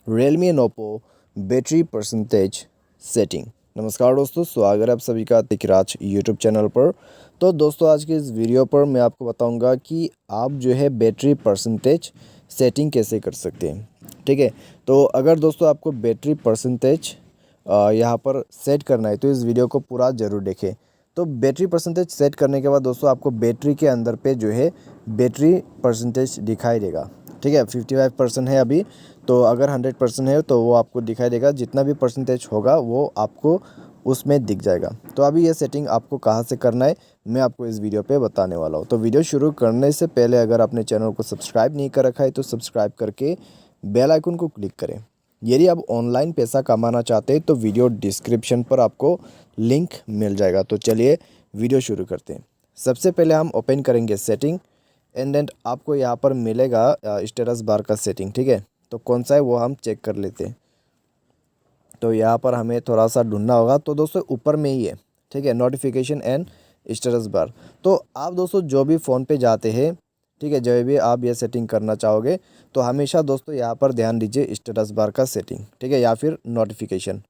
Realme and Oppo battery percentage setting. नमस्कार दोस्तों, स्वागत है आप सभी का तिकराज यूट्यूब चैनल पर। तो दोस्तों, आज के इस वीडियो पर मैं आपको बताऊंगा कि आप जो है बैटरी परसेंटेज सेटिंग कैसे कर सकते हैं। ठीक है, तो अगर दोस्तों आपको बैटरी परसेंटेज यहाँ पर सेट करना है तो इस वीडियो को पूरा ज़रूर देखें। तो बैटरी परसेंटेज सेट करने के बाद दोस्तों आपको बैटरी के अंदर पे जो है बैटरी परसेंटेज दिखाई देगा। ठीक है, 55% है अभी, तो अगर 100% है तो वो आपको दिखाई देगा। जितना भी परसेंटेज होगा वो आपको उसमें दिख जाएगा। तो अभी ये सेटिंग आपको कहाँ से करना है मैं आपको इस वीडियो पे बताने वाला हूँ। तो वीडियो शुरू करने से पहले अगर आपने चैनल को सब्सक्राइब नहीं कर रखा है तो सब्सक्राइब करके बेल आइकन को क्लिक करें। यदि आप ऑनलाइन पैसा कमाना चाहते हैं तो वीडियो डिस्क्रिप्शन पर आपको लिंक मिल जाएगा। तो चलिए वीडियो शुरू करते हैं। सबसे पहले हम ओपन करेंगे सेटिंग एंड देन आपको यहाँ पर मिलेगा स्टेटस बार का सेटिंग। ठीक है, तो कौन सा है वो हम चेक कर लेते हैं। तो यहाँ पर हमें थोड़ा सा ढूंढना होगा। तो दोस्तों ऊपर में ही है, ठीक है, नोटिफिकेशन एंड स्टेटस बार। तो आप दोस्तों जो भी फ़ोन पे जाते हैं, ठीक है, जब भी आप ये सेटिंग करना चाहोगे तो हमेशा दोस्तों यहाँ पर ध्यान दीजिए स्टेटस बार का सेटिंग, ठीक है, या फिर नोटिफिकेशन।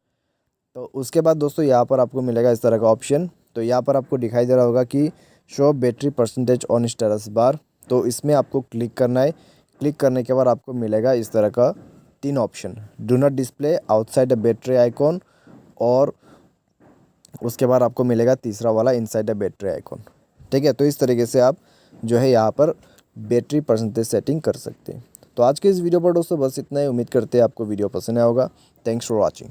तो उसके बाद दोस्तों यहाँ पर आपको मिलेगा इस तरह का ऑप्शन। तो यहाँ पर आपको दिखाई दे रहा होगा कि show battery percentage on status bar. तो इसमें आपको क्लिक करना है। क्लिक करने के बाद आपको मिलेगा इस तरह का 3 option, do not display, outside the battery icon, और उसके बाद आपको मिलेगा तीसरा वाला इनसाइड द बैटरी आइकॉन। ठीक है, तो इस तरीके से आप जो है यहाँ पर बैटरी परसेंटेज सेटिंग कर सकते हैं। तो आज के इस वीडियो पर दोस्तों बस इतना ही। उम्मीद करते हैं आपको वीडियो पसंद आया होगा। Thanks for watching.